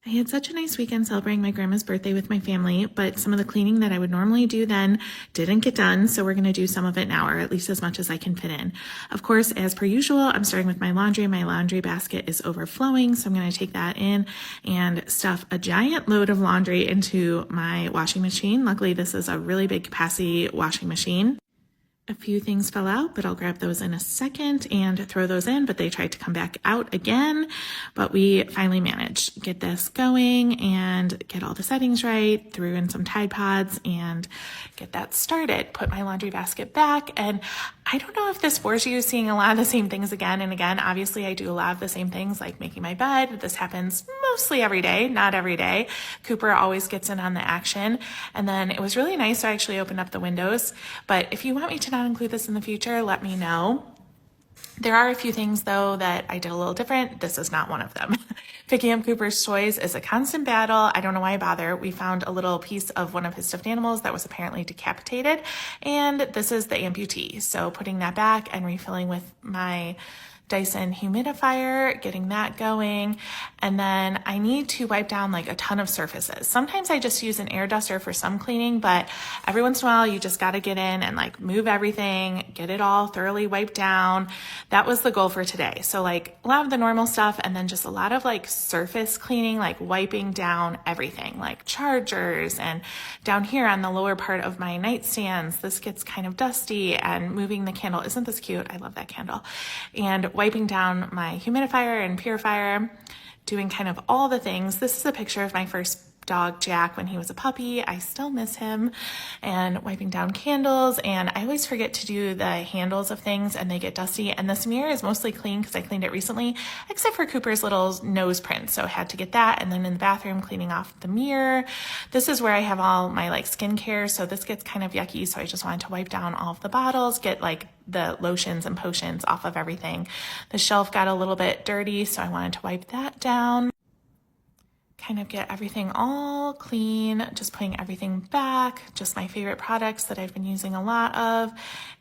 I had such a nice weekend celebrating my grandma's birthday with my family, but some of the cleaning that I would normally do then didn't get done, so we're going to do some of it now, or at least as much as I can fit in. Of course, as per usual, I'm starting with my laundry. My laundry basket is overflowing, so I'm going to take that in and stuff a giant load of laundry into my washing machine. Luckily, this is a really big capacity washing machine. A few things fell out, but I'll grab those in a second and throw those in, but they tried to come back out again. But we finally managed to get this going and get all the settings right, threw in some Tide Pods and get that started. Put my laundry basket back, and I don't know if this bores you seeing a lot of the same things again and again. Obviously, I do a lot of the same things like making my bed. This happens mostly every day, not every day. Cooper always gets in on the action. And then it was really nice, so I actually opened up the windows. But if you want me to not include this in the future, let me know. There are a few things, though, that I did a little different. This is not one of them. Picking up Cooper's toys is a constant battle. I don't know why I bother. We found a little piece of one of his stuffed animals that was apparently decapitated, and this is the amputee. So putting that back and refilling with my Dyson humidifier, getting that going. And then I need to wipe down like a ton of surfaces. Sometimes I just use an air duster for some cleaning, but every once in a while you just got to get in and like move everything, get it all thoroughly wiped down. That was the goal for today. So like a lot of the normal stuff, and then just a lot of like surface cleaning, like wiping down everything, like chargers, and down here on the lower part of my nightstands, this gets kind of dusty, and moving the candle. Isn't this cute? I love that candle. And wiping down my humidifier and purifier, doing kind of all the things. This is a picture of my first dog, Jack, when he was a puppy. I still miss him. And wiping down candles, and I always forget to do the handles of things and they get dusty. And this mirror is mostly clean because I cleaned it recently, except for Cooper's little nose print, so I had to get that. And then in the bathroom, cleaning off the mirror. This is where I have all my like skincare, so this gets kind of yucky, so I just wanted to wipe down all of the bottles, get like the lotions and potions off of everything. The shelf got a little bit dirty, so I wanted to wipe that down. Kind of get everything all clean, just putting everything back, just my favorite products that I've been using a lot of,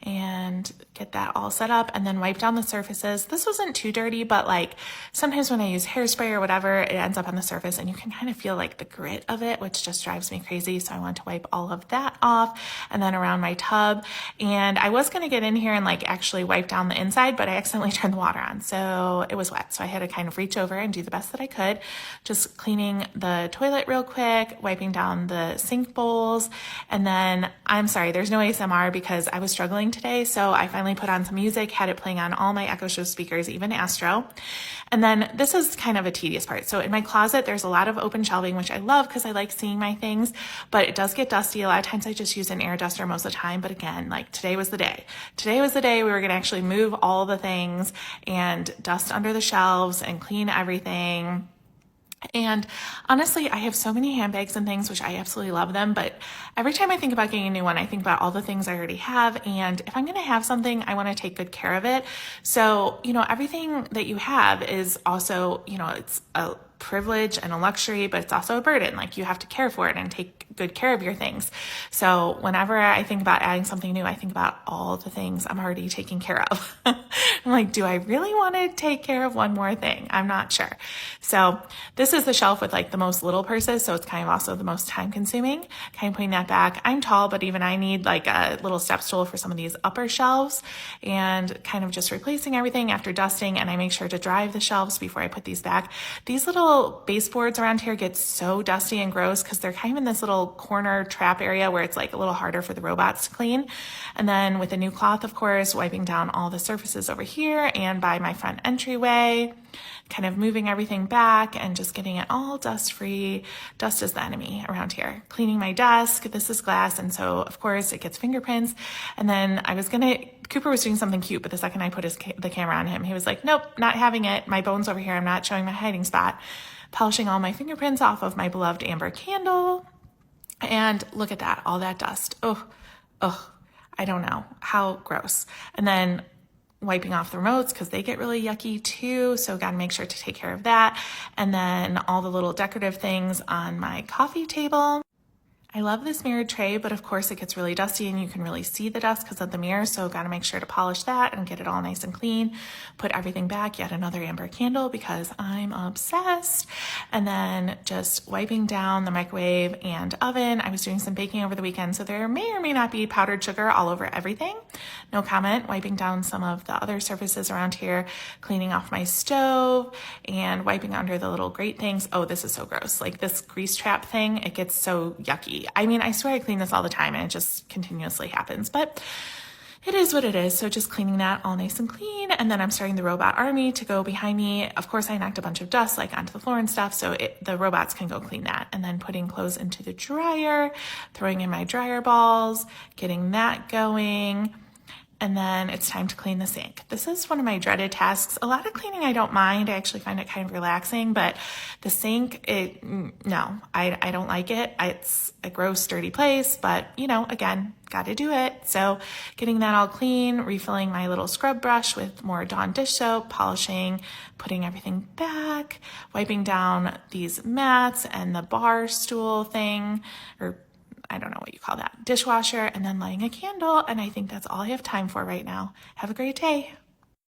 and get that all set up, and then wipe down the surfaces. This wasn't too dirty, but like sometimes when I use hairspray or whatever, it ends up on the surface and you can kind of feel like the grit of it, which just drives me crazy. So I want to wipe all of that off, and then around my tub. And I was going to get in here and like actually wipe down the inside, but I accidentally turned the water on, so it was wet. So I had to kind of reach over and do the best that I could, just cleaning the toilet real quick, wiping down the sink bowls. And then, I'm sorry, there's no ASMR because I was struggling today, so I finally put on some music, had it playing on all my Echo Show speakers, even Astro. And then this is kind of a tedious part. So in my closet, there's a lot of open shelving, which I love because I like seeing my things, but it does get dusty. A lot of times I just use an air duster most of the time. But again, like today was the day. Today was the day we were going to actually move all the things and dust under the shelves and clean everything. And honestly, I have so many handbags and things, which I absolutely love them. But every time I think about getting a new one, I think about all the things I already have. And if I'm going to have something, I want to take good care of it. So, everything that you have is also, it's a privilege and a luxury, but it's also a burden. Like you have to care for it and take good care of your things. So whenever I think about adding something new, I think about all the things I'm already taking care of. I'm like, do I really want to take care of one more thing? I'm not sure. So this is the shelf with like the most little purses. So it's kind of also the most time consuming, kind of putting that back. I'm tall, but even I need like a little step stool for some of these upper shelves, and kind of just replacing everything after dusting. And I make sure to dry the shelves before I put these back. These little baseboards around here get so dusty and gross because they're kind of in this little corner trap area where it's like a little harder for the robots to clean. And then with a new cloth, of course, wiping down all the surfaces over here and by my front entryway, kind of moving everything back and just getting it all dust free. Dust is the enemy around here. Cleaning my desk. This is glass, and so of course it gets fingerprints. And then Cooper was doing something cute, but the second I put the camera on him, he was like, nope, not having it. My bone's over here. I'm not showing my hiding spot. Polishing all my fingerprints off of my beloved amber candle. And look at that, all that dust. Oh, I don't know. How gross. And then wiping off the remotes because they get really yucky too. So got to make sure to take care of that. And then all the little decorative things on my coffee table. I love this mirror tray, but of course it gets really dusty and you can really see the dust because of the mirror. So got to make sure to polish that and get it all nice and clean. Put everything back, yet another amber candle because I'm obsessed. And then just wiping down the microwave and oven. I was doing some baking over the weekend, so there may or may not be powdered sugar all over everything. No comment. Wiping down some of the other surfaces around here, cleaning off my stove and wiping under the little grate things. Oh, this is so gross. Like this grease trap thing, it gets so yucky. I mean, I swear I clean this all the time and it just continuously happens, but it is what it is. So just cleaning that all nice and clean. And then I'm starting the robot army to go behind me. Of course, I knocked a bunch of dust like onto the floor and stuff, so the robots can go clean that. And then putting clothes into the dryer, throwing in my dryer balls, getting that going. And then it's time to clean the sink. This is one of my dreaded tasks. A lot of cleaning I don't mind. I actually find it kind of relaxing, but the sink, no, I don't like it. It's a gross, dirty place, but you know, again, got to do it. So getting that all clean, refilling my little scrub brush with more Dawn dish soap, polishing, putting everything back, wiping down these mats and the bar stool thing, or I don't know what you call that, dishwasher, and then lighting a candle. And I think that's all I have time for right now. Have a great day.